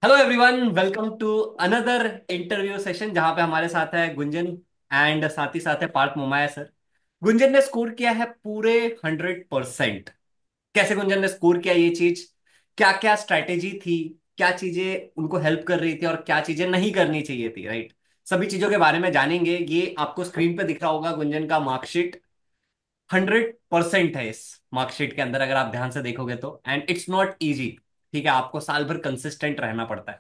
Hello everyone, welcome to another interview session जहां पे हमारे साथ है गुंजन एंड साथ ही साथ है पार्थ मोमाया सर। गुंजन ने स्कोर किया है पूरे 100%। कैसे गुंजन ने स्कोर किया ये चीज, क्या क्या स्ट्रैटेजी थी, क्या चीजें उनको हेल्प कर रही थी और क्या चीजें नहीं करनी चाहिए थी, राइट। सभी चीजों के बारे में जानेंगे। ये आपको स्क्रीन पे दिख रहा होगा गुंजन का मार्कशीट। 100% है इस मार्कशीट के अंदर, अगर आप ध्यान से देखोगे तो। And it's not easy. ठीक है, आपको साल भर कंसिस्टेंट रहना पड़ता है।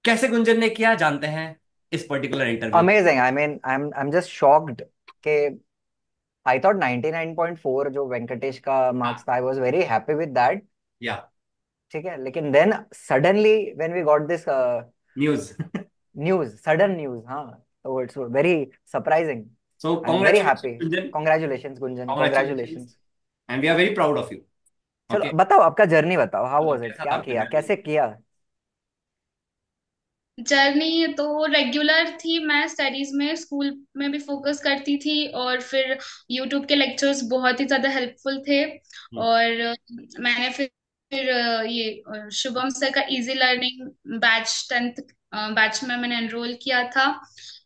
कैसे गुंजन ने किया जानते हैं इस particular interview. Amazing. I am just shocked कि आई थॉट 99.4 जो वेंकटेश का हाँ, मार्क्स था, I was very happy with that. Yeah ठीक है, लेकिन then suddenly when we got this news. News, sudden news, हाँ, तो it's very surprising. So I am very congratulation happy. Gunjan. Congratulations Gunjan, congratulation. Congratulations. And we are very proud of you. चलो okay, बताओ, आपका journey बताओ, how मतलब was it, कैसा था क्या आपका किया, जर्नी। कैसे किया? हाँ। जर्नी तो रेगुलर थी। मैं स्टडीज में स्कूल में भी फोकस करती थी, और फिर यूट्यूब के लेक्चर्स बहुत ही ज्यादा हेल्पफुल थे। हम्म। और मैंने फिर ये शुभम सर का easy learning batch 10th batch में मैंने एनरोल किया था।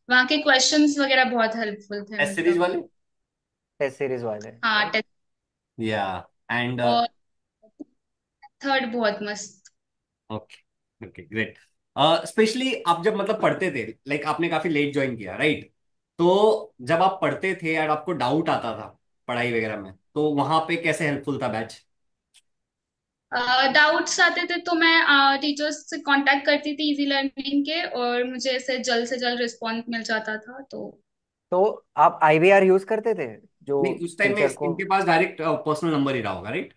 वहाँ के क्वेश्चंस वगैरह बहुत हेल्पफुल थे, टेस्ट सीरीज मतलब। वाले। टेस्ट सीरीज वाले? हाँ, टेस्ट। या एंड और थर्ड बहुत मस्त। Okay okay great. स्पेशली आप जब मतलब पढ़ते थे, लाइक आपने काफी लेट ज्वाइन किया, राइट। तो जब आप पढ़ते थे और आपको डाउट आता था पढ़ाई वगैरह में, तो वहां पे कैसे हेल्पफुल था बैच। डाउट्स आते थे तो मैं टीचर्स से कांटेक्ट करती थी इजी लर्निंग के, और मुझे ऐसे जल्द से जल्द रिस्पॉन्स मिल जाता था, तो। तो आप आईवीआर यूज करते थे? जो नहीं, उस टाइम में टीचर को, इनके पास डायरेक्ट पर्सनल नंबर ही रहा होगा, राइट।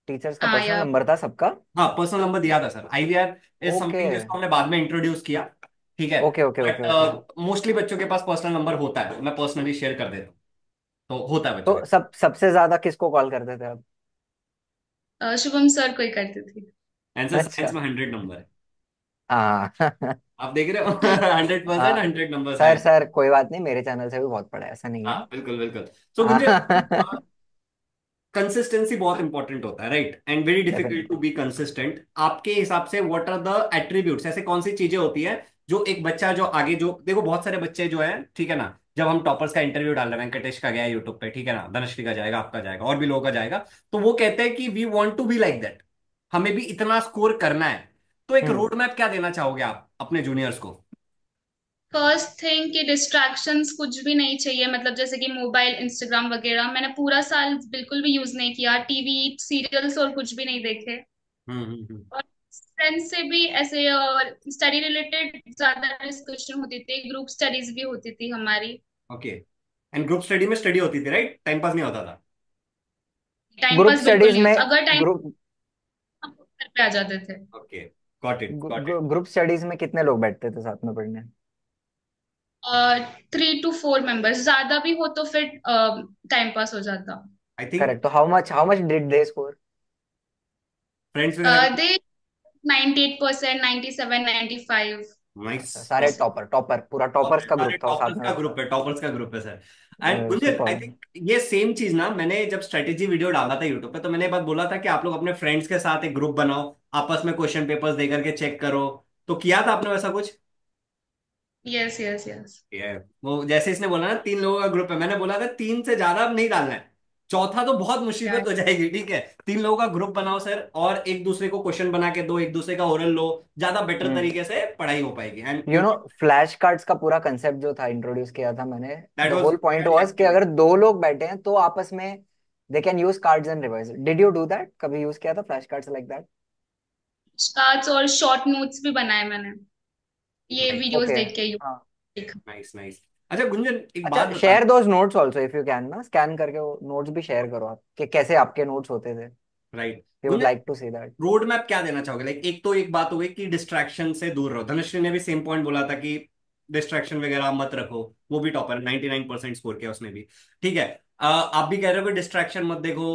टीचर्स का हाँ पर्सनल या नंबर था सबका? हाँ, पर्सनल नंबर दिया था sir. IVR is okay something जिसको हमने बाद में इंट्रोड्यूस किया। ठीक है। Okay okay okay okay. But mostly बच्चों के पास पर्सनल नंबर होता है, मैं पर्सनली शेयर कर देता हूँ। तो होता है बच्चों के। तो सबसे ज्यादा किसको कॉल करते थे आप? शुभम सर को ही करती थी। आंसर अच्छा। साइंस में 100 नंबर है। हाँ। आप देख रहे हो। 100%, हाँ 100 नंबर सर, साइंस। सर कोई बात नहीं, मेरे चैनल से भी बहुत पढ़ा है, ऐसा नहीं है। हाँ, बिल्कुल बिल्कुल। सो गुंजन, हाँ। कंसिस्टेंसी बहुत इंपॉर्टेंट होता है, right, and very difficult to definitely. Be consistent. आपके हिसाब से व्हाट आर द एट्रीब्यूट्स, ऐसे कौन सी चीजें होती है जो एक बच्चा जो आगे जो देखो, बहुत सारे बच्चे जो है, ठीक है ना। जब हम टॉपर्स का इंटरव्यू डाल रहे हैं, वेंकटेश का गया है यूट्यूब पे, ठीक है ना, धनश्री का जाएगा, आपका जाएगा, और भी लोगों का जाएगा। तो वो कहते हैं कि we want to be like that, हमें भी इतना स्कोर करना है। तो एक हम्म। रोड मैप क्या देना चाहोगे आप अपने जूनियर्स को। फर्स्ट थिंग कि डिस्ट्रैक्शंस कुछ भी नहीं चाहिए, मतलब जैसे कि मोबाइल, इंस्टाग्राम वगैरह मैंने पूरा साल बिल्कुल भी यूज नहीं किया। टीवी, सीरियल्स और कुछ भी नहीं देखे। हम्म। और फ्रेंड्स से भी ऐसे स्टडी रिलेटेड ज्यादा डिस्कशन होती थी, ग्रुप स्टडीज भी होती थी हमारी। ओके। एंड ग्रुप स्टडी में स्टडी होती थी, राइट, टाइम पास नहीं होता था। टाइम ग्रुप पास बिल्कुल स्टडीज नहीं में, होता, अगर टाइम ग्रुप हम घर पे आ जाते थे। Okay, got it got it. Group studies में कितने लोग बैठते थे साथ में पढ़ने? 3 to 4 मेंबर्स, ज्यादा भी हो तो फिर टाइम पास हो जाता। I think correct. तो how much did they score? Friends वगैरह। दे 98%, 97, 95। नाइस। अच्छा, सारे टॉपर, टॉपर, पूरा टॉपर्स का सारे ग्रुप था वो साथ टॉपर्स में का बैठता? ग्रुप है, टॉपर्स का ग्रुप है sir. And Gunjan, I super. Think ये सेम चीज ना, मैंने जब स्ट्रेटेजी वीडियो डाला था यूट्यूब पे, तो मैंने एक बात बोला था कि आप लोग अपने फ्रेंड्स के साथ एक ग्रुप बनाओ, आपस में क्वेश्चन पेपर्स दे करके चेक करो। तो किया था आपने वैसा कुछ। Yes yes yes. ये वो जैसे इसने बोला ना, 3 लोगों का ग्रुप है, मैंने बोला था 3 से ज्यादा अब नहीं डालना है। चौथा तो बहुत मुसीबत हो जाएगी, ठीक है। 3 लोगों का ग्रुप बनाओ सर, और एक दूसरे को क्वेश्चन बना के दो, एक दूसरे का ओरल लो। ज्यादा बेटर हम्म। तरीके से पढ़ाई हो पाएगी। And you know, flash cards का पूरा कंसेप्ट जो था, इंट्रोड्यूस किया था मैंने। That the was whole point very was कि हेल्पफुल। अगर दो लोग बैठे हैं तो आपस में they can use cards and revise. Did you do that? कभी यूज किया था flash cards like that? Cards और शॉर्ट नोट्स भी बनाए मैंने, ये नाइस वीडियोस ओके। देख के। हाँ। देखा। Nice nice. अच्छा गुंजन, एक अच्छा, बात शेयर बताना। Those notes also if you can, ना स्कैन करके वो नोट्स भी शेयर करो आप, कि कैसे आपके नोट्स होते थे। Right we would Gunjan, like to see that. Road map क्या देना चाहोगे, लाइक एक तो एक बात हो गई कि डिस्ट्रैक्शन से दूर रहो, धनुश्री ने भी सेम पॉइंट बोला था कि डिस्ट्रैक्शन वगैरह मत रखो। वो भी टॉपर 99% स्कोर किया उसने भी। ठीक है। आप भी कह रहे हो कि डिस्ट्रैक्शन मत देखो,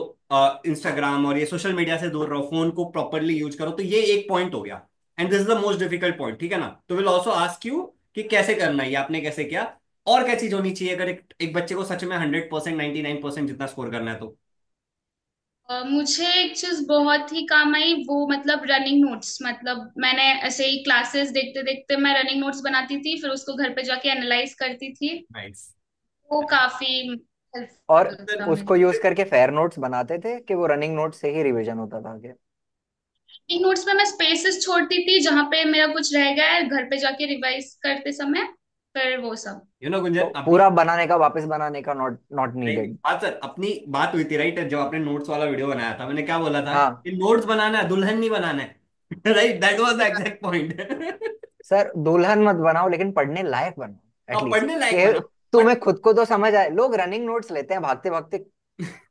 इंस्टाग्राम और ये सोशल मीडिया से दूर रहो, फोन को प्रॉपरली यूज करो, तो ये एक पॉइंट हो गया। And this is the most difficult point, ठीक है ना। तो विल ऑल्सो आस्क यू कि कैसे करना है, ये आपने कैसे किया। और क्या चीज होनी चाहिए अगर एक बच्चे को सच में 100%, 99% जितना स्कोर करना है तो। मुझे एक चीज बहुत ही काम आई, वो मतलब रनिंग नोट्स। मतलब मैंने ऐसे ही क्लासेस देखते देखते मैं रनिंग नोट्स बनाती थी, फिर उसको घर पे जाके एनालाइज करती थी। नाइस। वो काफी और हेल्पफुल था उसको मेरे यूज करके फेयर नोट्स बनाते थे कि वो रनिंग नोट से ही रिवीजन होता था आगे? रनिंग नोट्स में मैं स्पेसेस छोड़ती थी जहां पे मेरा कुछ रह गया है, घर पे जाके रिवाइज करते समय, फिर वो सब। तो गुंजन अपनी, पूरा बनाने का, वापस बनाने का नॉट नॉट नीडेड? हाँ सर, अपनी बात हुई थी राइट, जब आपने नोट्स वाला वीडियो बनाया था, मैंने क्या बोला था हाँ कि नोट्स बनाना है, दुल्हन नहीं बनाना है। Right, that was the exact point. Sir, दुल्हन मत बनाओ लेकिन पढ़ने लायक बनाओ अब एटलीस्ट। पढ़ने लायक कि बना। बट तुम्हें खुद को तो समझ आए। लोग रनिंग नोट्स लेते हैं भागते भागते,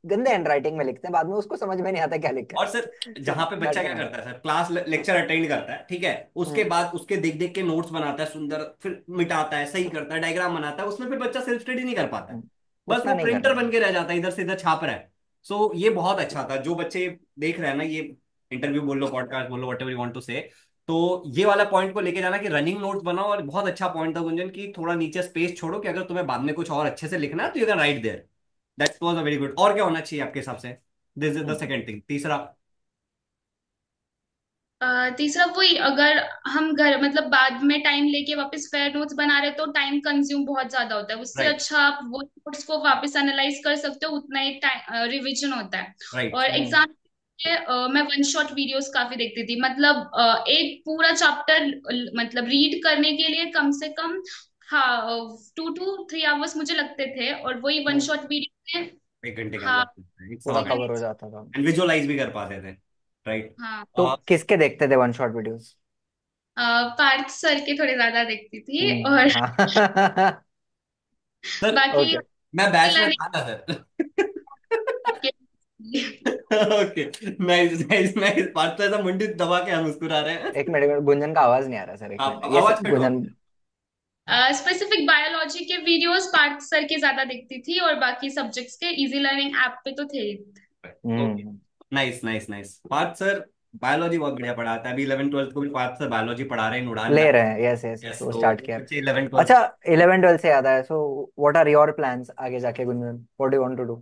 गंदे हैंडराइटिंग में लिखते हैं, बाद में उसको समझ में नहीं आता क्या लिखा और सर, है। तो जहां पे बच्चा दैट क्या कैन करता हैपन। है सर, क्लास लेक्चर अटेंड करता है, ठीक है, उसके हम्म बाद उसके देख देख के नोट्स बनाता है सुंदर, फिर मिटाता है, सही करता है, डायग्राम बनाता है, उसमें फिर बच्चा सेल्फ स्टडी नहीं कर पाता है। हम्म, बस उतना वो नहीं प्रिंटर करना बन है। के रह जाता है, इधर से इधर छाप रहा है। सो ये बहुत अच्छा था, जो बच्चे देख रहे हैं ना, ये इंटरव्यू बोल लो, पॉडकास्ट बोल लो, whatever you want to say, तो ये वाला पॉइंट को लेके जाना कि रनिंग नोट्स बनाओ। और बहुत अच्छा पॉइंट था गुंजन की, थोड़ा नीचे स्पेस छोड़ो कि अगर तुम्हें बाद में कुछ और अच्छे से लिखना है तो you can write there. That was a very good. और क्या होना चाहिए आपके हिसाब से? This is the hmm second thing. तीसरा? तीसरा वही, अगर हम घर मतलब बाद में टाइम लेके वापस फेयर नोट्स बना रहे तो टाइम कंज्यूम बहुत ज्यादा होता है। उससे राइट। अच्छा आप वो नोट्स को वापस एनालाइज कर सकते हो, उतना ही टाइम रिवीजन होता है। राइट। और हम्म एग्जाम मैं वन शॉट वीडियोस काफी देखती थी। मतलब एक पूरा चैप्टर मतलब रीड करने के लिए कम से कम, हाँ, 2 to 3 आवर्स मुझे लगते थे, और वही वन हम्म, शॉट वीडियो में। 1 घंटे के हाँ, अंदर इट्स पूरा ऑल कवर राइट। हो हाँ, जाता था। एंड विजुअलाइज भी कर पाते थे। राइट। हाँ। तो किसके देखते थे one shot videos? Parth sir के थोड़े ज्यादा देखती थी, और हाँ। सर, बाकी ओके। मैं बैच में लर्निंग था ना सर। के। ओके। नाइस नाइस नाइस, बात तो ऐसा मुंडी दबा के हम मुस्कुरा रहे हैं। एक मिनट, गुंजन का आवाज नहीं आ रहा सर, एक आप मिनट, ये आवाज कट हो गुंजन। गई। स्पेसिफिक बायोलॉजी के वीडियोस पार्थ सर के ज्यादा देखती थी, और बाकी सब्जेक्ट्स के इजी लर्निंग ऐप पे तो थे ही। Okay. Hmm nice nice nice. Parth sir biology बहुत बढ़िया पढ़ाता है, अभी 11th 12th को भी पार्थ सर बायोलॉजी पढ़ा रहे हैं, उड़ान ले लगा। रहे हैं, यस यस यस, यस, वो तो स्टार्ट किया। बच्चे 11th 12th। अच्छा, 11 12 से याद आया, so what are your plans आगे जाके Gunjan? What do you want to do?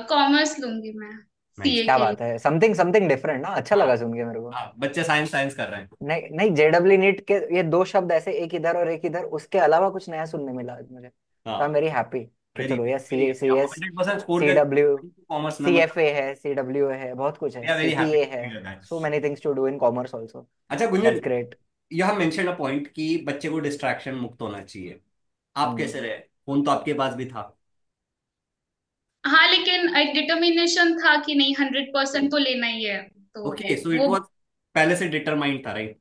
Commerce लूंगी मैं, नाइस। सीए क्या के लिए। बात है, समथिंग समथिंग डिफरेंट ना, अच्छा हाँ लगा सुन के मेरे को। हाँ, बच्चे साइंस साइंस कर रहे हैं। नहीं नहीं, जेडब्ल्यू नीट के ये दो शब्द ऐसे, एक इधर और एक इधर, उसके अलावा कुछ नया सुनने मिला आज मुझे। तो आई एम हाँ, वेरी हैप्पी कि वेरी चलो, ये सी वेरी ए सी हैप्पी, आपको एस 100% स्कोर सी कर डब्ल्यू कॉमर्स में, सी मतलब एफ ए है, सी डब्ल्यू है, बहुत कुछ है, we are see very P happy a to है। Hear that. So many things to do in commerce also. अच्छा Gunjan, that's great. You have mention a point कि बच्चे को डिस्ट्रैक्शन मुक्त होना चाहिए। आप हम्म कैसे रहे? फोन तो आपके पास भी था। हाँ, लेकिन एक डिटर्मिनेशन था कि नहीं, 100% तो लेना ही है। तो ओके, सो इट वो वाज पहले से डिटरमाइंड था, राइट?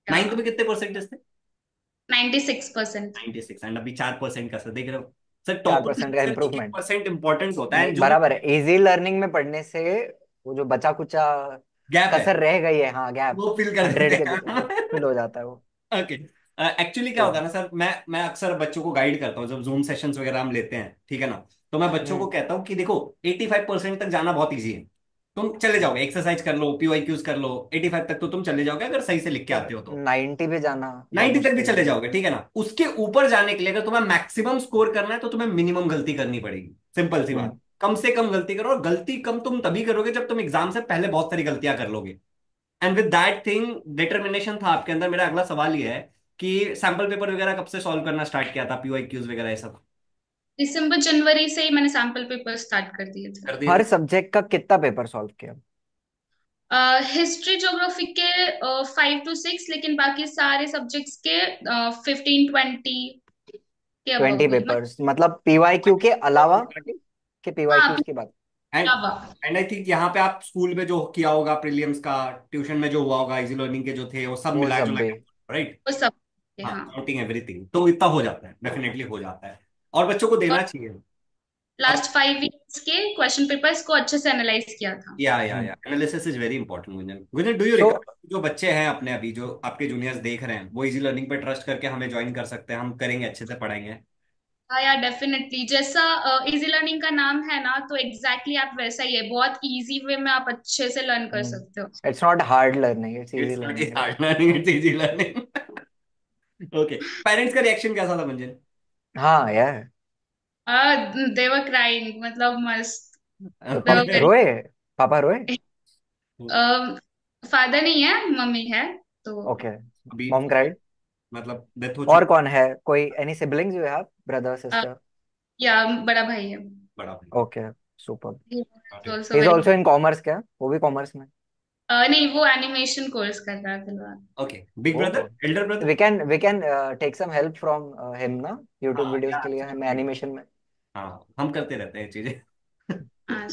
नाइन्थ में कितने परसेंटेज थे? 96%। 96। एंड अभी 4% का, सर देख रहे हो? सर, 4 टॉपर से परसेंट का सर एक एक इम्प्रूवमेंट। परसेंट इंपॉर्टेंस होता है, नहीं, जो बराबर है, इजी लर्निंग में पढ़ने से वो जो बचा कुचा गैप है कसर रह गई है, हाँ, गैप वो फिल कर 100 देते के पीछे वो हैं। फिल हो जाता है वो। ओके। एक्चुअली क्या तो होता है ना सर, मैं अक्सर बच्चों को गाइड करता हूँ, जब जूम सेशंस वगैरह हम लेते हैं, ठीक है ना, तो मैं बच्चों को हम्म कहता हूँ कि देखो, 85% तक जाना बहुत इजी है। तुम चले जाओगे, एक्सरसाइज कर लो, पीवाईक्यूज कर लो, 85 तक तो तुम चले जाओगे अगर सही से लिख के पर आते हो तो। 90 पे जाना बहुत 90 तक भी मुश्किल चले है। जाओगे, ठीक है ना। उसके ऊपर जाने के लिए अगर तुम्हें मैक्सिमम स्कोर करना है तो तुम्हें मिनिमम गलती करनी पड़ेगी। सिंपल सी बात, हम्म कम से कम गलती करो, और गलती कम तुम तभी करोगे जब तुम एग्जाम से पहले बहुत सारी गलतियां कर लोगे। And with that thing, determination था आपके अंदर। मेरा अगला सवाल ये है कि सैंपल पेपर वगैरह कब से सॉल्व करना स्टार्ट किया था, पीवाईक्यूज वगैरह ये सब? दिसंबर जनवरी से ही मैंने सैम्पल पेपर स्टार्ट कर दिए थे। कर दिए हर थे। सब्जेक्ट का कितना पेपर सॉल्व किया? हिस्ट्री ज्योग्राफी के 5 to 6, लेकिन बाकी सारे सब्जेक्ट्स के 15-20 के अबव 20 ही मतलब। पेपर्स मतलब पीवाई क्यू के अलावा, कि पीवाई हाँ, क्यूज की बात? एंड अलावा। एंड आई थिंक यहाँ पे आप स्कूल में जो किया होगा प्रीलिम्स का, ट्यूशन में जो हुआ होगा, इजी लर्निंग के जो थे, वो सब वो मिला सब जुला भी? के, राइट? वो सब। हाँ, हाँ। काउंटिंग एवरीथिंग, तो इतना हो जाता है, डेफिनेटली हो जाता है। और बच्चों को और देना चाहिए। और लास्ट 5 ईयर्स के क्वेश्चन पेपर्स को अच्छे से एनालाइज किया था। या analysis is very important. Gunjan, Gunjan, do you so recommend जो बच्चे हैं अपने, अभी जो आपके जूनियर्स देख रहे हैं, वो इजी लर्निंग पे ट्रस्ट करके हमें ज्वाइन कर सकते हैं? हम करेंगे, अच्छे से पढ़ाएंगे। हाँ यार, डेफिनेटली। जैसा इजी लर्निंग का नाम है ना, तो एग्जैक्टली आप वैसा ही है। बहुत इजी वे में आप अच्छे से लर्न कर सकते हो। It's not hard learning, it's easy it's not learning, right? Hard learning, it's easy learning. Okay. Parents का रिएक्शन कैसा था मंजन? हाँ यार। दे वर क्राइंग, मतलब मस्त। तो दे वर वेरी। रोए? पापा रोए? फादर नहीं है, मम्मी है। तो ओके। अभी मॉम क्राइड? मतलब डेथ हो और चुकी। कौन है? कोई any siblings you have, brother a, sister? या बड़ा भाई है। बड़ा भाई। Okay, super. Also he is very also in commerce क्या? वो भी कॉमर्स में? नहीं, वो एनिमेशन कोर्स कर रहा है फिलहाल। Okay, big oh, brother, elder brother. We can take some help from him ना, यूट्यूब हाँ वीडियोस क्या, के लिए हमें एनिमेशन में। हाँ हम करते रहते हैं चीजें। हाँ।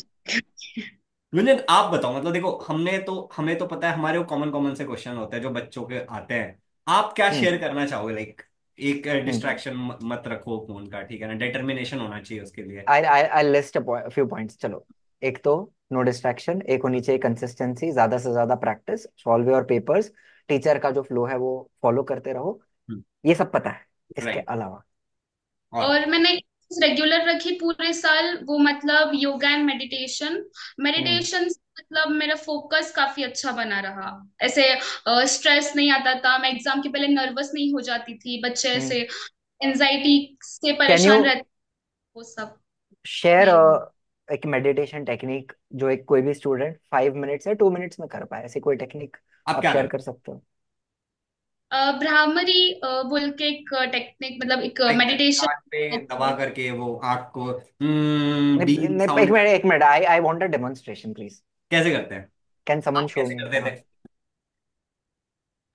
गुंजन आप बताओ, मतलब देखो हमें तो पता है हमारे वो कॉमन कॉमन से क्वेश्चन होते हैं जो बच्चों के आते हैं। आप क्या हम्म शेयर करना चाहोगे, लाइक एक हम्म। डिस्ट्रैक्शन मत रखो फोन का, ठीक है ना, डिटर्मिनेशन होना चाहिए उसके लिए। आई लिस्ट अ फ्यू पॉइंट्स, चलो। एक तो नो डिस्ट्रैक्शन, एक होनी चाहिए कंसिस्टेंसी, ज्यादा से ज्यादा practice, solve your papers, teacher का जो फ्लो है वो फॉलो करते रहो। ये सब पता है। इसके राइट। अलावा और और मैंने रेगुलर रखी पूरे साल, वो मतलब yoga and meditation. Hmm meditation मतलब मेरा फोकस काफी अच्छा बना रहा। ऐसे स्ट्रेस नहीं आता था, मैं एग्जाम के पहले नर्वस नहीं हो जाती थी, बच्चे हम्म। ऐसे एंजाइटी से कैन यू परेशान रहते, वो सब शेयर नहीं हुआ। एक मेडिटेशन टेक्निक जो एक कोई भी स्टूडेंट 5 मिनट्स या 2 मिनट्स में कर पाए, ऐसी कोई टेक्निक आप आप क्या शेयर करते कर सकते हो? भ्रामरी बोल के एक टेक्निक, मतलब एक हो, लाइक मेडिटेशन। कान पे दबा करके वो आंख को नहीं बीन नहीं, एक साउंड मिनट एक minute, I I want a demonstration please. कैसे करते हैं? कैन समवन आप शो कैसे मी? करते हाँ। थे?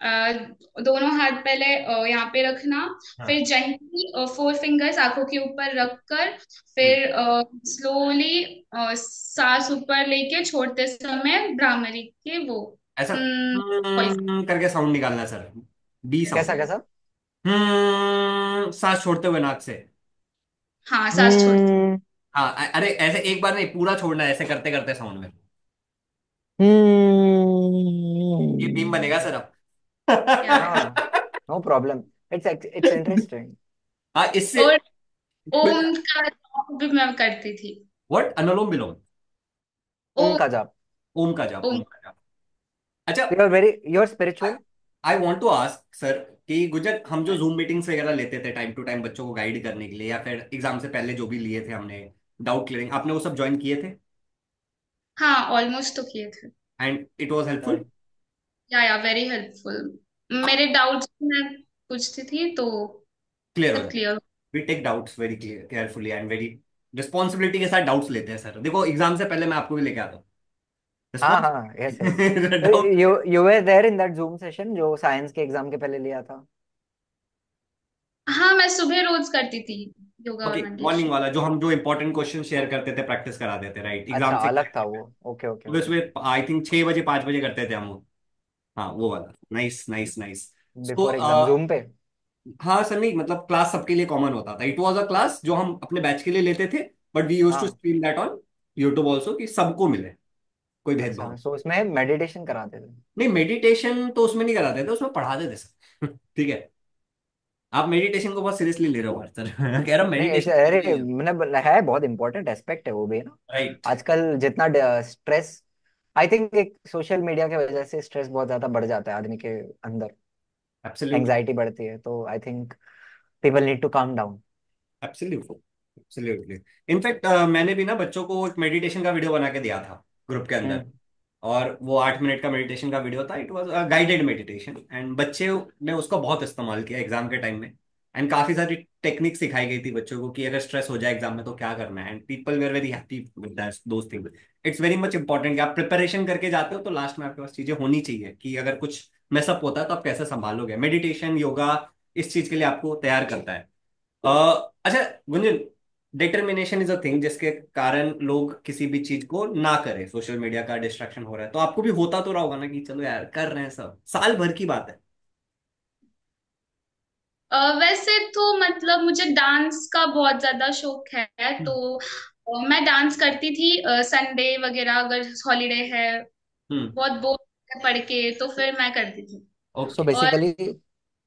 अ, दोनों हाथ पहले यहाँ पे रखना, हाँ। फिर जेंटली फोर फिंगर्स आंखों के ऊपर रखकर, हम्म, फिर स्लोली सांस ऊपर लेके छोड़ते समय भ्रामरी के वो ऐसा वॉइस। करके साउंड निकालना है सर, बी कैसा साउंड। कैसा? सांस छोड़ते हुए नाक से। हाँ, सांस छोड़ते। हम्म हाँ अरे ऐसे एक बार नहीं, पूरा छोड़ना है ऐसे करते करते साउंड में। ये बीम बनेगा हम्म। सर अब। या हाँ, नो प्रॉब्लम। It's interesting. हाँ इससे और ओम का जाप भी मैं करती थी। व्हाट, अनुलोम विलोम? ओम ओम। का जाप? ओम का जाप, ओम। ओम का जाप। अच्छा, you are spiritual? I want to ask sir कि गुजर, हम जो जूम मीटिंग्स वगैरह लेते थे टाइम टू टाइम बच्चों को गाइड करने के लिए, या फिर एग्जाम से पहले जो भी लिए थे हमने, डाउट क्लियरिंग, आपने वो सब ज्वाइन किए थे? हाँ, ऑलमोस्ट तो किए थे। And it was helpful? Yeah very helpful. मेरे डाउट्स मैं पूछती थी तो क्लियर हो सब जाए। Clear. We take doubts very carefully and very responsibility के साथ डाउट्स लेते हैं सर। देखो एग्जाम से पहले मैं आपको भी लेके आता हूँ हाँ हाँ, yes yes. Response doubt. You you were there in that Zoom session जो साइंस के एग्जाम के पहले लिया था? हाँ, मैं सुबह रोज करती थी योगा ओके, और मॉर्निंग मेडिटेशन। वाला जो हम जो इंपॉर्टेंट क्वेश्चन शेयर करते थे, प्रैक्टिस कराते थे, राइट, अच्छा, एग्जाम से अलग था वो। ओके ओके सुबह ओके। सुबह आई थिंक 6 बजे 5 बजे करते थे हम वो। हाँ वो वाला, nice nice nice. So before exam zoom पे? हाँ सर, नहीं मतलब क्लास सबके लिए कॉमन होता था, इट वाज अ क्लास जो हम अपने बैच के लिए लेते थे, बट वी यूज टू हाँ। Stream that on YouTube also, कि सबको मिले, कोई भेदभाव अच्छा, नहीं। सो उसमें मेडिटेशन कराते थे? नहीं मेडिटेशन तो उसमें नहीं कराते थे, उसमें पढ़ाते थे सर। ठीक है, आप मेडिटेशन को बहुत सीरियसली ले रहे हो सर। कह रहा हूँ नहीं मेडिटेशन अरे, सीरियसली ले रहे हो। मैंने है, बहुत इंपॉर्टेंट एस्पेक्ट है वो भी ना। राइट। आजकल जितना स्ट्रेस, आई थिंक एक सोशल मीडिया की वजह से स्ट्रेस बहुत ज्यादा बढ़ जाता है आदमी के अंदर, एब्सोल्युटली। एंजाइटी बढ़ती है, तो I think people need to calm down. Absolutely. Absolutely. In fact मैंने भी ना बच्चों को एक मेडिटेशन का वीडियो बना के दिया था ग्रुप के अंदर, हम्म और वो 8 मिनट का मेडिटेशन का वीडियो था, it was guided meditation, and बच्चे ने उसका बहुत इस्तेमाल किया एग्जाम के टाइम में। एंड काफी सारी टेक्निक सिखाई गई थी बच्चों को कि अगर स्ट्रेस हो जाए एग्जाम में तो क्या करना है, and people were very happy with that those things. It's very much important कि आप प्रिपरेशन करके जाते हो तो लास्ट में आपके पास चीजें होनी चाहिए, कि अगर कुछ मैसअप होता है तो आप कैसे संभालोगे। मेडिटेशन योगा इस चीज के लिए आपको तैयार करता है। अच्छा Gunjan, determination is a thing जिसके कारण लोग किसी भी चीज को ना करें, सोशल मीडिया का डिस्ट्रैक्शन हो रहा है तो आपको भी होता तो रहा होगा ना कि चलो यार कर रहे हैं, सब साल भर की बात है। वैसे तो मतलब मुझे डांस का बहुत ज्यादा शौक है, तो मैं डांस करती थी संडे वगैरह अगर हॉलीडे है, हम्म। बहुत बोर पढ़ के, तो फिर मैं करती थी। So okay. और बेसिकली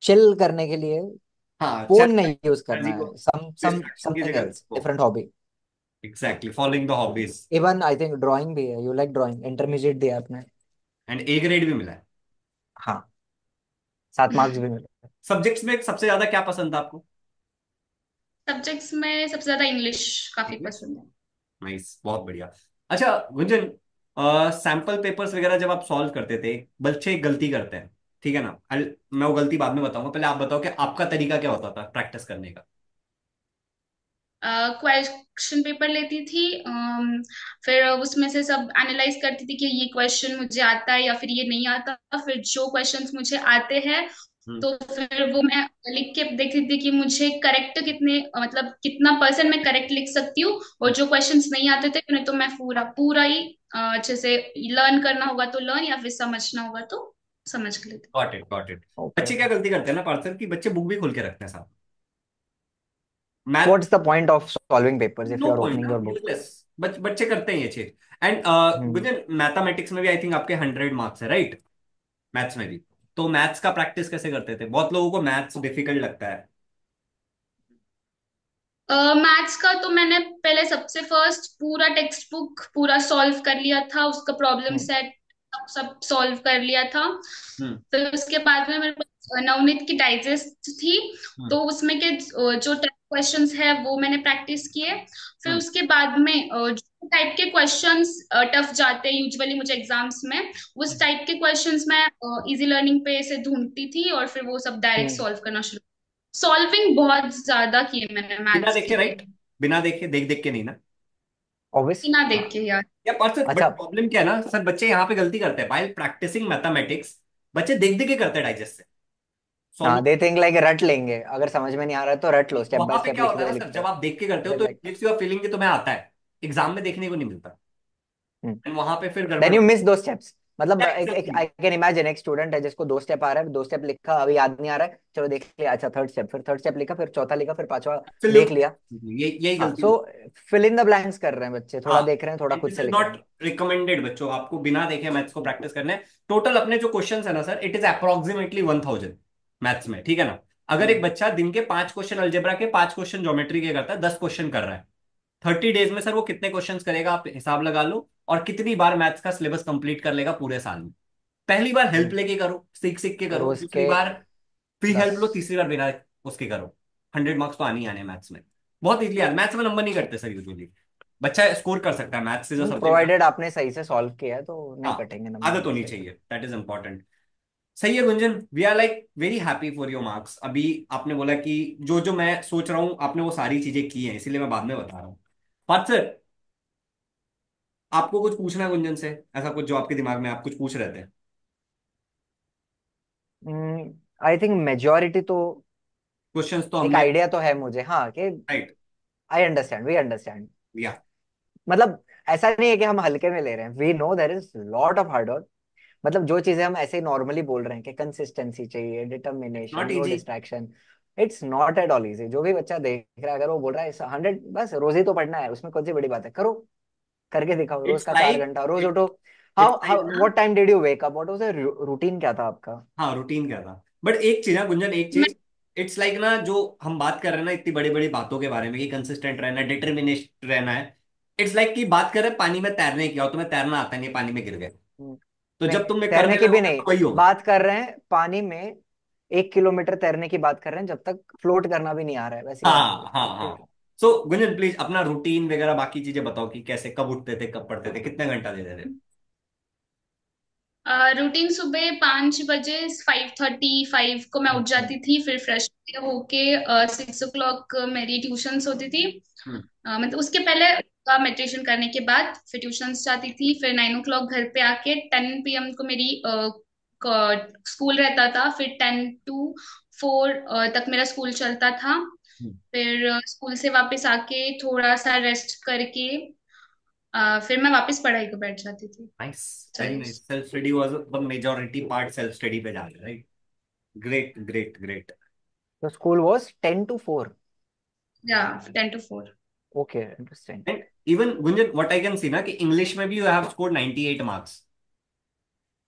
चिल करने के लिए हाँ चल, फोन नहीं यूज करना एनर्जी को है, सम सम डिस्ट्रैक्शन की समथिंग जगह एल्स, वो, different hobby. Exactly following the hobbies. Even I think drawing भी है, यू लाइक ड्राइंग, इंटरमीडिएट दिया आपने? एंड ए ग्रेड भी मिला है। हाँ, 7 मार्क्स भी मिले। सब्जेक्ट्स में सबसे ज्यादा क्या पसंद था आपको? सब्जेक्ट्स में सबसे ज्यादा इंग्लिश काफी इंग्लिश। पसंद है। नाइस, बहुत बढ़िया। अच्छा गुंजन, सैंपल पेपर्स वगैरह जब आप सॉल्व करते थे, बच्चे एक गलती करते हैं, ठीक है ना, मैं वो गलती बाद में बताऊंगा, पहले आप बताओ कि आपका तरीका क्या होता था प्रैक्टिस करने का। क्वेश्चन पेपर लेती थी, फिर उसमें से सब एनालाइज करती थी कि ये क्वेश्चन मुझे आता है या फिर ये नहीं आता। फिर जो क्वेश्चंस मुझे आते हैं हम्म। तो फिर वो मैं लिख के देखती थी कि मुझे करेक्ट कितने, मतलब कितना परसेंट मैं करेक्ट लिख सकती हूँ। और जो क्वेश्चंस नहीं आते थे उन्हें तो मैं पूरा पूरा ही अच्छे से लर्न करना होगा तो लर्न, या फिर समझना होगा तो समझ लेते। Got it, got it. Okay. बच्चे क्या गलती करते हैं ना पार्थ, कि बच्चे बुक भी खोल के रखते हैं साथ, math. What's the point of solving papers if no you are point opening ना, योर बुक? यूजलेस। बच्चे करते हैं ये चीज। And hmm. गुजर, मैथमेटिक्स में भी आई थिंक आपके 100 मार्क्स है, राइट? मैथ्स में भी। तो मैथ्स का प्रैक्टिस कैसे करते थे? बहुत लोगों को मैथ्स डिफिकल्ट लगता है। मैथ्स का तो मैंने पहले सबसे फर्स्ट पूरा टेक्स्ट बुक पूरा सॉल्व कर लिया था, उसका प्रॉब्लम हम्म। सेट सब सॉल्व कर लिया था। हम्म। फिर उसके बाद में मेरे पास नवनीत की डाइजेस्ट थी, हम्म। तो उसमें के जो टफ क्वेश्चंस है वो मैंने प्रैक्टिस किए। फिर हम्म। उसके बाद में जो टाइप के क्वेश्चंस टफ जाते हैं यूजुअली मुझे एग्जाम्स में, उस टाइप के क्वेश्चंस मैं इजी लर्निंग पे से ढूंढती थी और फिर वो सब डायरेक्ट हम्म। सॉल्व करना शुरू। सॉल्विंग बहुत ज्यादा की है मैंने बिना मैथ्स देखे, की। राइट? बिना देखे, देख देख के नहीं ना? ऑब्वियस। ना देख के यार। या पर्सन, बट अच्छा। प्रॉब्लम क्या है ना सर, बच्चे यहाँ पे गलती करते हैं बाय प्रैक्टिसिंग मैथमेटिक्स। बच्चे देख देख के करते हैं डाइजेस्ट से सॉल्व। हाँ, दे थिंक लाइक रट लेंगे, अगर समझ में नहीं आ रहा है तो रट लो, स्टेप बाय वहां पे स्टेप क्या होता है लिखते ना सर, लिखते जब आप देख के करते हो तो like. Gives you a feeling कि तुम्हें आता है, एग्जाम में देखने को नहीं मिलता। एंड वहां पे फिर देन गड़बड़ यू होती मिस दो स्टेप्स। मतलब है। एक एग्जैक्टली। आई कैन इमेजिन एक स्टूडेंट है जिसको दो स्टेप आ रहा है, दो स्टेप लिखा, अभी याद नहीं आ रहा है, चलो देख लिया, अच्छा थर्ड स्टेप, फिर थर्ड स्टेप लिखा, फिर चौथा लिखा, फिर पांचवा देख लिया। यही हाँ, गलती सो होती है। फिल इन द ब्लैंक्स कर रहे हैं बच्चे, थोड़ा हाँ, देख रहे हैं, थोड़ा एंड खुद दिस से इज लिख रहे नॉट हैं। रिकमेंडेड बच्चों, आपको बिना देखे मैथ्स को प्रैक्टिस करना है। टोटल अपने जो क्वेश्चंस है ना sir, it is approximately 1000 maths में, ठीक है ना? अगर एक हम्म। बच्चा दिन के 5 क्वेश्चन अलजेब्रा के, 5 क्वेश्चन ज्योमेट्री के करता है, 10 क्वेश्चन कर रहा है, 30 डेज में सर वो कितने क्वेश्चंस करेगा आप हिसाब लगा लो, और कितनी बार मैथ्स का सिलेबस कंप्लीट कर लेगा पूरे साल में। पहली बार हेल्प हम्म। लेके करो, सीख सीख के करो, रोज दूसरी के बार फ्री हेल्प लो, 10। तीसरी बार बिना उसके करो। 100 मार्क्स तो आने ही आने मैथ्स में। बहुत इजली यार, मैथ्स में नंबर नहीं करते सर यूजुअली। बच्चा स्कोर कर सकता है, मैथ्स से जो सब्जेक्ट। प्रोवाइडेड आपने सही से सॉल्व किया है तो नहीं हाँ, कटेंगे नंबर आदत उनके होनी सही से। चाहिए, दैट इज इंपॉर्टेंट। सही है Gunjan, we are like very happy for your marks. अभी आपने बोला कि जो जो मैं सोच रहा हूँ आपने वो सारी चीजें की हैं, इसीलिए मैं बाद में बता रहा हूँ। पार्थ सर, आपको कुछ पूछना है गुंजन से, ऐसा कुछ जो आपके दिमाग में आप कुछ पूछ रहे थे? आई थिंक मेजोरिटी तो क्वेश्चंस तो एक हमने। आइडिया तो है मुझे, हाँ, कि right. I understand, we understand. Yeah. मतलब ऐसा नहीं है कि हम हल्के में ले रहे हैं, we know there is lot of hard work. मतलब जो चीजें हम ऐसे नॉर्मली बोल रहे हैं कि कंसिस्टेंसी चाहिए, determination, not know easy. Distraction, it's not at all easy. जो भी बच्चा देख रहा है, अगर वो बोल रहा है 100, बस रोज ही तो पढ़ना है, उसमें कौन सी बड़ी बात है, करो, करके दिखाओ, रोज इट्स का चार लाइक घंटा रोज इट उठो। इट्स हाउ लाइक हाउ ना। What time did you wake up, what was the routine, क्या था आपका? हाँ, रूटीन क्या था? बट एक चीज ना गुंजन, एक मैं चीज, इट्स लाइक ना, जो हम बात कर रहे हैं ना इतनी बड़ी बड़ी बातों के बारे में कि कंसिस्टेंट रहना है, डिटर्मिनेशन रहना है, इट्स लाइक कि बात कर रहे हैं पानी में तैरने की, और तुम्हें तैरना आता नहीं, पानी में गिर गए, तो नहीं, जब तुम तैरने करने की भी लगोगे नहीं, तो वही होगा। बात कर रहे हैं पानी में 1 किलोमीटर तैरने की बात कर रहे हैं, जब तक फ्लोट करना भी नहीं आ रहा है, वैसी बात कर हाँ, हाँ, रहे हैं। हाँ। सो गुंजन प्लीज अपना रूटीन वगैरह बाकी चीजें बताओ, कि कैसे, कब उठते थे, कब पढ़ते थे, कितने घंटा देते थे? रूटीन सुबह 5 बजे, 5:35 को मैं उठ जाती थी, फिर फ्रेश होके 6 o'clock मेरी ट्यूशन्स होती थी। हम्म। मतलब उसके पहले मेडिटेशन करने के बाद फिर ट्यूशन्स जाती थी, फिर 9 o'clock घर पे आके 10 PM को मेरी स्कूल रहता था, फिर 10 to 4 तक मेरा स्कूल चलता था। हम्म। फिर स्कूल से वापस आके थोड़ा सा रेस्ट करके फिर मैं वापस पढ़ाई को बैठ जाती थी। नाइस। वेरी चलिए। Nice, self study was the majority part, self study पे जा रहे, राइट? Great, great, great. तो स्कूल वॉज 10 to 4? या 10 to 4। Okay, interesting. And even Gunjan, what I can see ना, कि इंग्लिश में भी you have scored 98 marks,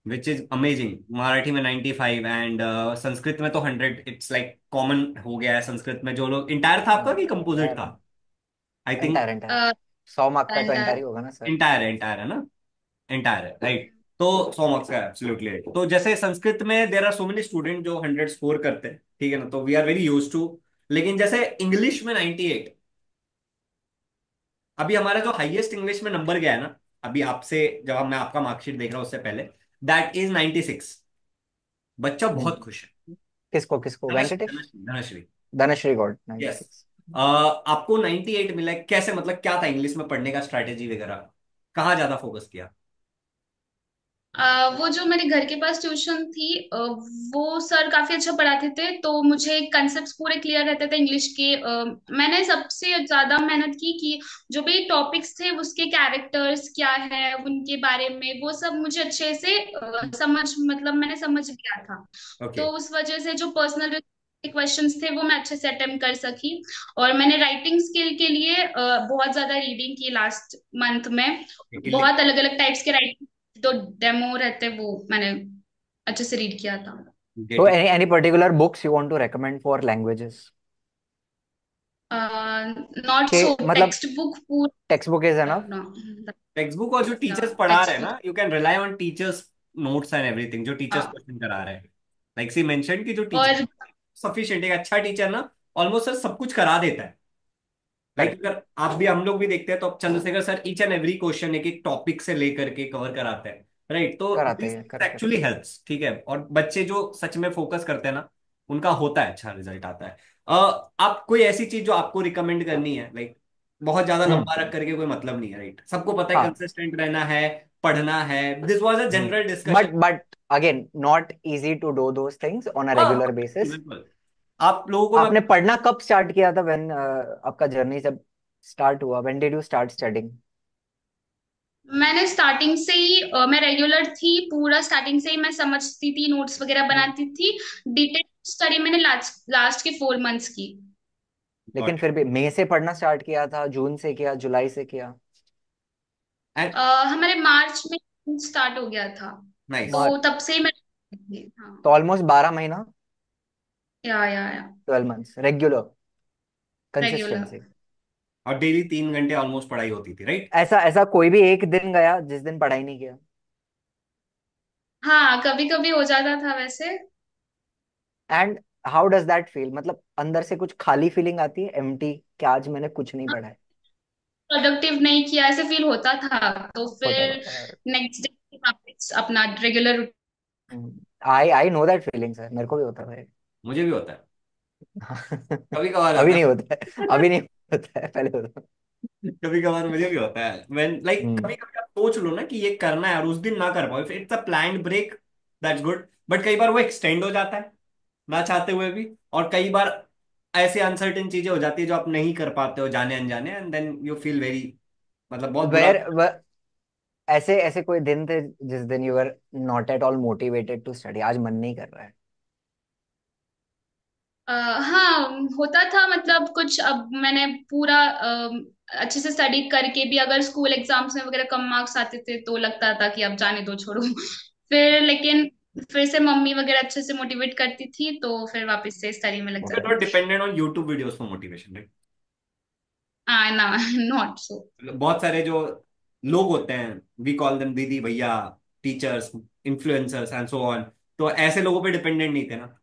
which is amazing. Marathi में 95, एंड संस्कृत में तो 100, इट्स लाइक कॉमन हो गया है संस्कृत में। जो लोग, इंटायर था आपका कि कंपोजिट यार, था? I think entire entire 100 mark का तो एंड एंटायर ही होगा ना सर? इंटायर है ना? इंटायर है, राइट? तो 100 मार्क्स का एब्सोल्युटली राइट। तो जैसे संस्कृत में there are so many student जो 100 स्कोर करते हैं, ठीक है ना, तो we are very use to. लेकिन जैसे इंग्लिश में 98, अभी हमारा जो हाईएस्ट इंग्लिश में नंबर गया है ना, अभी आपसे जब मैं आपका मार्कशीट देख रहा हूँ उससे पहले, दैट इज 96। बच्चा बहुत हम्म। खुश है। किसको किसको? धनश्री वेंकटेश? धनश्री धनश्री। Dhanashree god yes. 96। आपको 98 मिला है, कैसे, मतलब क्या था इंग्लिश में पढ़ने का स्ट्रैटेजी वगैरह, कहाँ ज्यादा फोकस किया? वो जो मेरे घर के पास ट्यूशन थी, वो सर काफी अच्छा पढ़ाते थे, तो मुझे कंसेप्ट पूरे क्लियर रहते थे इंग्लिश के। मैंने सबसे ज्यादा मेहनत की कि जो भी टॉपिक्स थे उसके कैरेक्टर्स क्या है, उनके बारे में वो सब मुझे अच्छे से समझ, मतलब मैंने समझ लिया था। ओके। तो उस वजह से जो पर्सनल क्वेश्चंस थे वो मैं अच्छे से अटेम्प्ट कर सकी। और मैंने राइटिंग स्किल के लिए बहुत ज्यादा रीडिंग की लास्ट मंथ में। ओके। बहुत अलग अलग टाइप्स के राइटिंग तो डेमो रहते, वो मैंने अच्छे से रीड किया था। तो get it. Any particular books you want to recommend for languages? Not के सो मतलब टेक्स्ट बुक पूरा टेक्स्ट बुक इज एनफ? अपना। टेक्स्ट बुक और जो टीचर्स पढ़ा रहे टेक्स्ट हैं बुक। ना, you can rely on teachers notes and everything, जो टीचर्स क्वेश्चन करा रहे हैं। लाइक सी मेंशन कि जो टीचर और सफिशिएंट, एक अच्छा टीचर ना ऑलमोस्ट सब कुछ करा देता है। Like correct. अगर आप भी, हम लोग भी देखते हैं तो Chandrashekhar sir each and every question एक एक टॉपिक से लेकर के कवर कराते हैं। राइट, तो कराते दिस हैं, करेक्ट करेक्ट। एक्चुअली हेल्प्स, ठीक है। और बच्चे जो सच में फोकस करते हैं ना, उनका होता है, अच्छा रिजल्ट आता है। आप कोई ऐसी चीज जो आपको रिकमेंड करनी है, लाइक बहुत ज्यादा हम्म। लंबा रख करके कोई मतलब नहीं है, राइट, सबको पता है हाँ। कंसिस्टेंट रहना है, पढ़ना है। This was a general discussion. But again not easy to do those things on a हाँ, रेगुलर बिल्कुल बेसिस। बिल्कुल। आप लोगों को मैं, आपने पढ़ना कब स्टार्ट किया था? व्हेन आपका जर्नी जब स्टार्ट हुआ, when did you start studying? मैंने स्टार्टिंग से ही मैं रेगुलर थी, पूरा स्टार्टिंग से ही मैं समझती थी, नोट्स वगैरह बनाती थी। डिटेल स्टडी मैंने लास्ट लास्ट के 4 मंथ्स की। लेकिन फिर भी मई से पढ़ना स्टार्ट किया था, जून से किया, जुलाई से किया? हमारे मार्च में स्टार्ट हो गया था, नाइस। तो मार्च। तब से ही मैं। तो हाँ। ऑलमोस्ट 12 महीना, या 12 मंथ्स रेगुलर रेगुलर। कंसिस्टेंसी। और डेली 3 घंटे ऑलमोस्ट पढ़ाई होती थी, राइट? ऐसा ऐसा कोई भी एक दिन गया जिस दिन पढ़ाई नहीं किया? हाँ, कभी कभी हो जाता था वैसे। And how does that feel? मतलब अंदर से कुछ खाली फीलिंग आती है, एम्प्टी, कि आज मैंने कुछ नहीं पढ़ा है? प्रोडक्टिव नहीं किया ऐसे फील होता था, तो होता फिर होता है। नेक्स्ट डे वापस अपना regular. I I know that feelings है, मेरे को भी होता है। मुझे भी होता है, कभी कभार अभी आता नहीं है। होता है, अभी नहीं होता है, पहले होता कभी कभार मुझे भी होता है, व्हेन लाइक है। कभी कभी आप सोच लो ना कि ये करना है और उस दिन ना कर पाओ, if it's a planned break, that's good. But कई बार वो एक्सटेंड हो जाता है ना चाहते हुए भी, और कई बार ऐसे अनसर्टेन चीजें हो जाती है जो आप नहीं कर पाते हो जाने अनजाने, and then you feel very, मतलब बहुत बुरा। वेर ऐसे ऐसे कोई दिन थे जिस दिन you were not at all motivated to study, आज मन नहीं कर रहा है? हाँ, होता था, मतलब कुछ, अब मैंने पूरा अच्छे से स्टडी करके भी अगर स्कूल एग्जाम्स में वगैरह कम मार्क्स आते थे तो लगता था कि अब जाने दो, छोड़ो। फिर लेकिन फिर से मम्मी वगैरह अच्छे से मोटिवेट करती थी, तो फिर वापस से स्टडी में लग यू आर जाती नॉट थी। Dependent on YouTube videos for motivation, right? हाँ ना। Not so. बहुत सारे जो लोग होते हैं, वी कॉल देम दीदी भैया, teachers, influencers and so on, तो ऐसे लोगों पे डिपेंडेंट नहीं थे ना।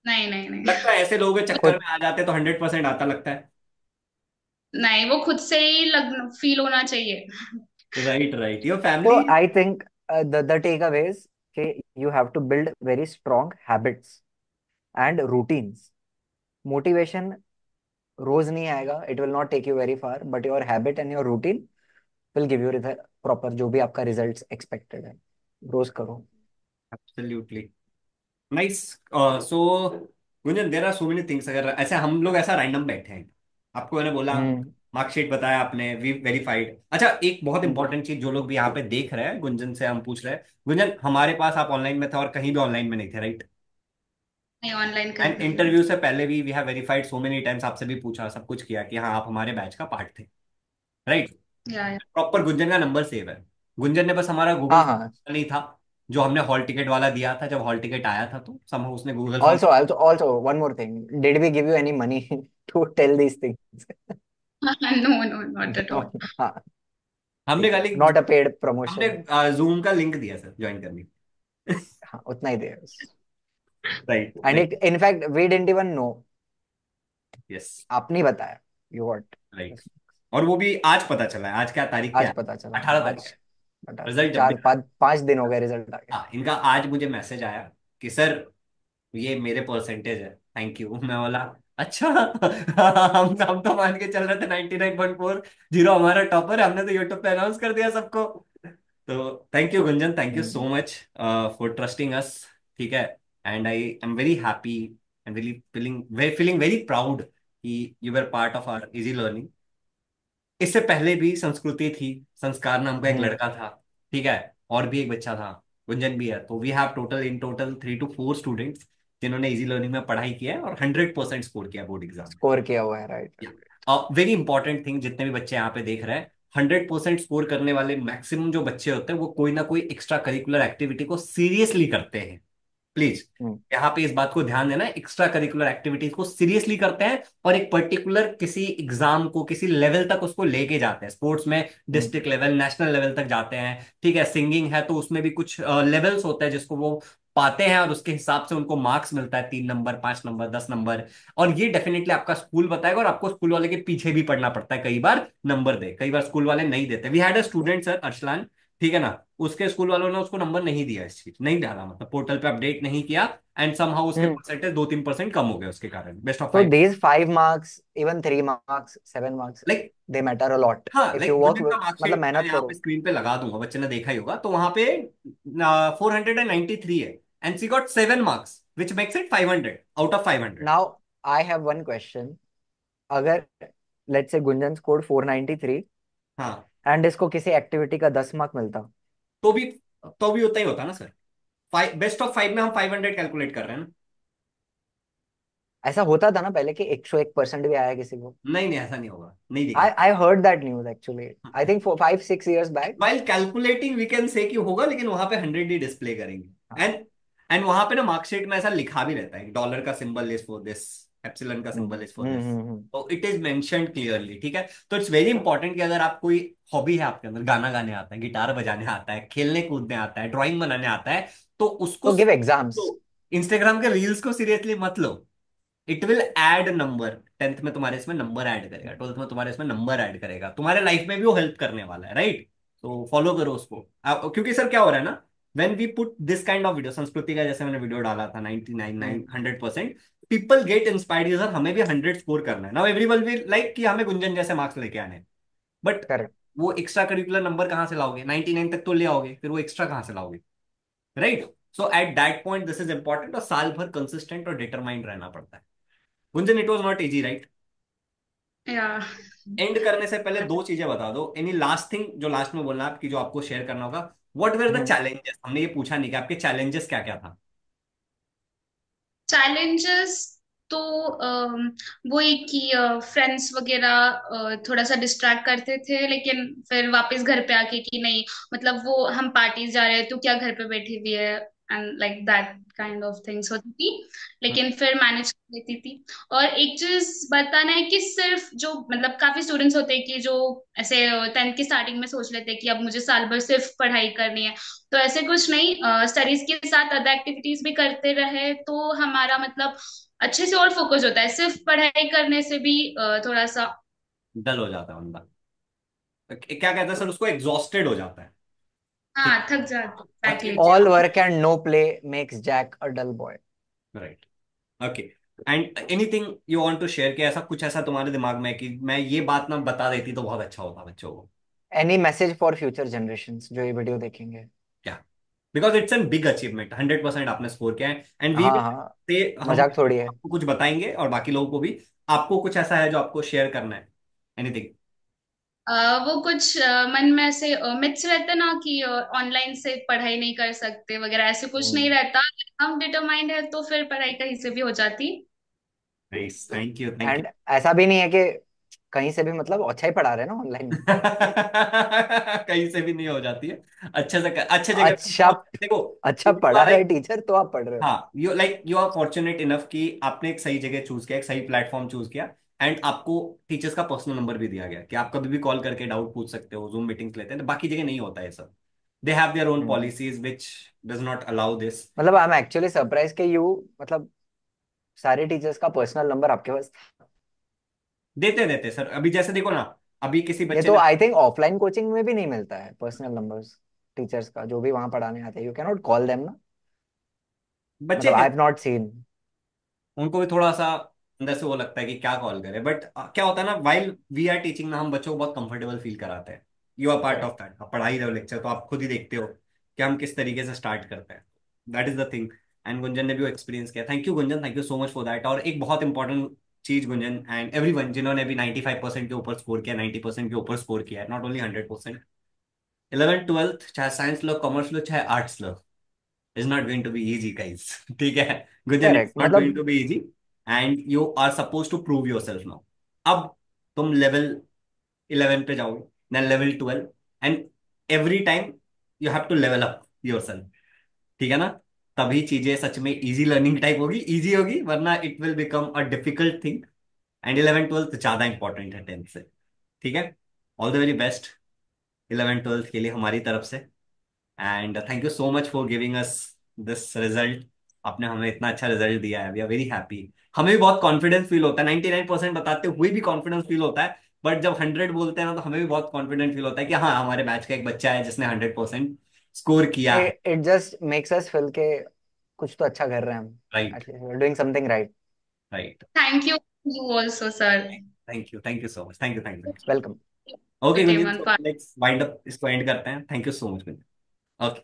नहीं नहीं नहीं। लगता है ऐसे लोगों के चक्कर खुद। में आ जाते तो 100% आता, लगता है। नहीं, वो खुद से ही लग फील होना चाहिए। राइट राइट, योर तो family. I think the takeaways कि you have to build very strong habits and routines. Motivation रोज नहीं आएगा, it will not take you very far, but your habit and your routine will give you proper जो भी आपका results expected है। रोज करो। Absolutely. Nice. So Gunjan, there are so many things, अगर ऐसे हम लोग ऐसा रैंडम बैठे हैं, आपको मैंने बोला, हम्म। मार्कशीट बताया आपने, वी वेरीफाइड। अच्छा, एक बहुत इंपॉर्टेंट चीज जो लोग भी यहाँ पे देख रहे हैं, गुंजन से हम पूछ रहे हैं, गुंजन हमारे पास आप ऑनलाइन में थे और कहीं भी ऑनलाइन में नहीं थे, राइट? नहीं, ऑनलाइन कहीं एंड पे भी नहीं इंटरव्यू थी। से पहले भी we have verified so many times, आपसे भी पूछा, सब कुछ किया कि हाँ आप हमारे बैच का पार्ट थे, राइट? या प्रॉपर गुंजन का नंबर सेव है। गुंजन ने बस हमारा गूगल हाँ हाँ। फॉर्म नहीं था, जो हमने हॉल टिकट वाला दिया था, जब हॉल टिकट आया था तो समझ उसने Google form. Also, one more thing. Did we give you any money to tell these things? No no, not at all. हाँ। हमने ठीक है, खाली, नॉट अ पेड हमने प्रमोशन। जूम का लिंक दिया सर ज्वाइन करने। हाँ, उतना ही दे बस। Right and right. It in fact we didn't even know. Yes. आपने ही बताया। You what? राइट। और वो भी आज पता चला है। आज क्या तारीख क्या आज है? पता चला, 18 तारीख आज है। 18 रिजल्ट जब भी, 4 5 5 दिन हो गए रिजल्ट आके। हाँ इनका आज मुझे मैसेज आया कि सर ये मेरे परसेंटेज है, थैंक यू। मैं बोला अच्छा। हम तो मान के चल रहे थे 99.40 हमारा टॉपर है, हमने तो यूट्यूब पे अनाउंस कर दिया सबको। तो thank you Gunjan, thank you so hmm much for trusting us. ठीक है। And I am very happy and very feeling very proud कि you were part of our easy learning. इससे पहले भी संस्कृति थी, संस्कार नाम का एक हम्म लड़का था, ठीक है, और भी एक बच्चा था, गुंजन भी है। तो we have total 3 to 4 students जिन्होंने इजी लर्निंग में पढ़ाई किया है और 100% स्कोर किया बोर्ड एग्जाम में। स्कोर किया हुआ है, राइट। वेरी इंपॉर्टेंट थिंग, जितने भी बच्चे यहाँ पे देख रहे हैं, 100% स्कोर करने वाले मैक्सिमम जो बच्चे होते हैं वो कोई ना कोई एक्स्ट्रा करिकुलर एक्टिविटी को सीरियसली करते हैं। प्लीज हम्म यहाँ पे इस बात को ध्यान देना, एक्स्ट्रा करिकुलर एक्टिविटीज को सीरियसली करते हैं और एक पर्टिकुलर किसी एग्जाम को किसी लेवल तक उसको लेके जाते हैं। स्पोर्ट्स में हम्म डिस्ट्रिक्ट लेवल, नेशनल लेवल तक जाते हैं, ठीक है। सिंगिंग है तो उसमें भी कुछ लेवल्स होते हैं जिसको वो पाते हैं और उसके हिसाब से उनको मार्क्स मिलता है, 3 नंबर, 5 नंबर, 10 नंबर। और ये डेफिनेटली आपका स्कूल बताएगा, और आपको स्कूल वाले के पीछे भी पड़ना पड़ता है, कई बार नंबर दे, कई बार स्कूल वाले नहीं देते। We had a student sir Arshlan, ठीक है ना, उसके स्कूल वालों ने उसको नंबर नहीं दिया, इस चीज नहीं डाला, मतलब पोर्टल पे अपडेट नहीं किया, एंड समहाउ उसके हम्म परसेंटेज 2-3% कम हो गए उसके कारण, best of So 5। these 5 marks, even 3 marks, 7 marks, like, they matter a lot. हाँ If you like work Gunjan का with, मतलब मार्कशीट मैं मेहनत यहाँ पे करो. स्क्रीन पे लगा दूंगा, बच्चे ने देखा ही होगा, तो वहां पे 493 है, and she got 7 marks which makes it 500 out of 500। Now I have one question. अगर let's say गुंजन scored 493 हाँ, and इसको किसी एक्टिविटी का 10 मार्क मिलता, तो भी तो भी उतना ही होता ना सर। बेस्ट ऑफ 5 में हम 500 कैलकुलेट कर रहे हैं ना। ऐसा होता था ना पहले कि 101% भी आया किसी को. नहीं नहीं, ऐसा नहीं होगा, नहीं I दिखा। I heard that news actually. I think 4 5 6 years back. While calculating we can say कि होगा, लेकिन वहां पे 100 ही डिस्प्ले करेंगे। हाँ. एंड वहां पे ना मार्कशीट में ऐसा लिखा भी रहता है, डॉलर का symbol is for this, epsilon का हम्म सिंबल इज फॉर दिस। हम्म. तो इट इज मेंशन्ड क्लियरली, ठीक है। तो इट्स वेरी इंपॉर्टेंट कि अगर आप कोई हॉबी है आपके अंदर, गाना गाने आता है, गिटार बजाने आता है, खेलने कूदने आता है, ड्राइंग बनाने आता है, तो उसको तो गिव एग्जाम्स. तो इंस्टाग्राम के रील्स को सीरियसली मत लो। It will add number, 10th में तुम्हारे इसमें नंबर ऐड करेगा, 12th में तुम्हारे इसमें नंबर ऐड करेगा, तुम्हारे लाइफ में भी वो हेल्प करने वाला है, राइट। तो फॉलो करो उसको क्योंकि सर क्या हो रहा है ना, when we put this kind of video, संस्कृति का जैसे मैंने वीडियो डाला था 99 हम्म 100%, पीपल गेट इंस्पायर्ड, सर हमें भी 100 स्कोर करना है नाउ, एवरीवन विल लाइक कि हमें गुंजन जैसे मार्क्स लेके आने हैं। But correct. वो एक्स्ट्रा करिकुलर नंबर कहाँ से लाओगे? 99 तक तो ले आओगे, फिर वो एक्स्ट्रा कहाँ से लाओगे, right. So at that point this is important, और साल भर कंसिस्टेंट और डिटरमाइंड रहना पड़ता है। Gunjan, it was not easy, right. या एंड करने से पहले दो चीजें बता दो, एनी लास्ट थिंग जो लास्ट में बोलना है आपकी, जो आपको शेयर करना होगा। What were the hmm challenges? हमने ये पूछा नहीं कि आपके चैलेंजेस क्या क्या था। चैलेंजेस तो वो एक कि फ्रेंड्स वगैरह थोड़ा सा डिस्ट्रैक्ट करते थे, लेकिन फिर वापस घर पे आके कि नहीं, मतलब वो हम पार्टीज जा रहे हैं तो क्या घर पे बैठी हुई है, and like that kind of things होती थी, लेकिन फिर मैनेज कर लेती थी। और एक चीज बताना है कि सिर्फ जो मतलब काफी स्टूडेंट्स होते हैं कि जो ऐसे 10th की स्टार्टिंग में सोच लेते हैं कि अब मुझे साल भर सिर्फ पढ़ाई करनी है, तो ऐसे कुछ नहीं, स्टडीज के साथ अदर एक्टिविटीज भी करते रहे तो हमारा मतलब अच्छे से और फोकस होता है। सिर्फ पढ़ाई करने से भी थोड़ा सा डल हो जाता है बंदा, क्या कहते हैं सर उसको, एग्जॉस्टेड हो जाता है, ठीक हाँ थक जाते है। Exactly. All work and no play makes Jack a dull boy. Right, okay. And anything you want to share, कि ऐसा कुछ ऐसा तुम्हारे दिमाग में है कि मैं ये बात ना बता देती तो बहुत अच्छा होता बच्चों को? Any message for future generations जो ये वीडियो देखेंगे? क्या? Because it's an big achievement, 100% आपने स्कोर किया है, एंड वी हाँ हाँ, से हम मजाक थोड़ी है. आपको कुछ बताएंगे और बाकी लोगों को भी। आपको कुछ ऐसा है जो आपको शेयर करना है, एनीथिंग? वो कुछ मन में ऐसे मिथ्स रहते ना कि ऑनलाइन से पढ़ाई नहीं कर सकते वगैरह, ऐसे कुछ नहीं रहता। हम डिटरमाइंड है तो फिर पढ़ाई कहीं से भी हो जाती। Nice, thank you thank you. And ऐसा भी नहीं है कि कहीं से भी, मतलब अच्छा ही पढ़ा रहे हैं ना ऑनलाइन में. कहीं से भी नहीं हो जाती है, अच्छे से अच्छे जगह पे अच्छा, देखो। अच्छा पढ़ा रहे टीचर तो आप पढ़ रहे हो. हाँ, यू आर फॉर्चुनेट इनफ कि आपने एक सही जगह चूज किया, एक सही प्लेटफॉर्म चूज किया, एंड आपको टीचर्स का पर्सनल नंबर भी दिया गया कि आप कभी भी कॉल करके डाउट पूछ सकते हो, जूम मीटिंग्स लेते हैं, तो बाकी जगह नहीं होता है सब। They have their own hmm. Policies which does not allow this. मतलब आई एम एक्चुअली सरप्राइज कि यू, मतलब सारे टीचर्स का पर्सनल नंबर आपके पास. देते देते सर, अभी जैसे देखो ना, अभी किसी ये बच्चे तो ने, आई थिंक ऑफलाइन कोचिंग में भी नहीं मिलता है, पर्सनल नंबर्स टीचर्स का जो भी वहां पढ़ाने आते हैं, you can not call them ना। बच्चे मतलब आई हैं, हैव नॉट सीन। उनको भी थोड़ा सा अंदर से वो लगता है कि क्या कॉल करें, बट क्या होता है ना, वाइल वी आर टीचिंग ना, हम बच्चों को बहुत कंफर्टेबल फील कराते हैं। You are part of correct. That, आप पढ़ा ही रहे हो लेक्चर, तो आप खुद ही देखते हो कि हम किस तरीके से स्टार्ट करते हैं। That is the thing. And Gunjan ने भी वो एक्सपीरियंस किया। Thank you Gunjan, thank you so much for that. और एक बहुत इंपॉर्टेंट चीज गुंजन एंड एवरीवन जिन्होंने भी 95% के ऊपर स्कोर किया, 90% के ऊपर स्कोर किया है, नॉट ओनली 100%, 11th 12th, चाहे साइंस लो, कॉमर्स लो, चाहे आर्ट्स लो, is not going to be easy guys. ठीक है Gunjan, it's correct not going मतलब to be easy. And you are suppose to prove yourself now. अब तुम लेवल 11 पे जाओगे, then level 12, and every time you have to level up yourself. ठीक है ना? तभी चीजें सच में इजी लर्निंग टाइप होगी, इजी होगी, वरना it will become a difficult thing. And 11th 12th ज्यादा इंपॉर्टेंट है 10th से। ठीक है? All the very best 11th 12th के लिए हमारी तरफ से। And thank you so much for giving us this result. आपने हमें इतना अच्छा रिजल्ट दिया है, वी आर वेरी हैप्पी। हमें भी बहुत कॉन्फिडेंस फील होता है, 99% बताते हुए भी कॉन्फिडेंस फील होता है, बट जब 100 बोलते हैं ना, तो हमें भी बहुत कॉन्फिडेंट फील होता है कि हाँ, हमारे बैच का एक बच्चा है जिसने 100% स्कोर किया है। It just makes us feel के कुछ तो अच्छा कर रहे हैं हम, right. At least doing something right. Right. Thank you also sir. Thank you so much, thank you, thank you. Welcome. Okay Gunjan, everyone, so let's wind up, इसको एंड करते हैं। Thank you so much Gunjan. Okay,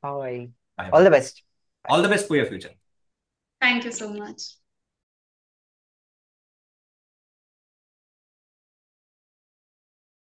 bye. Bye all bye. The best. All the best for your future. Thank you so much.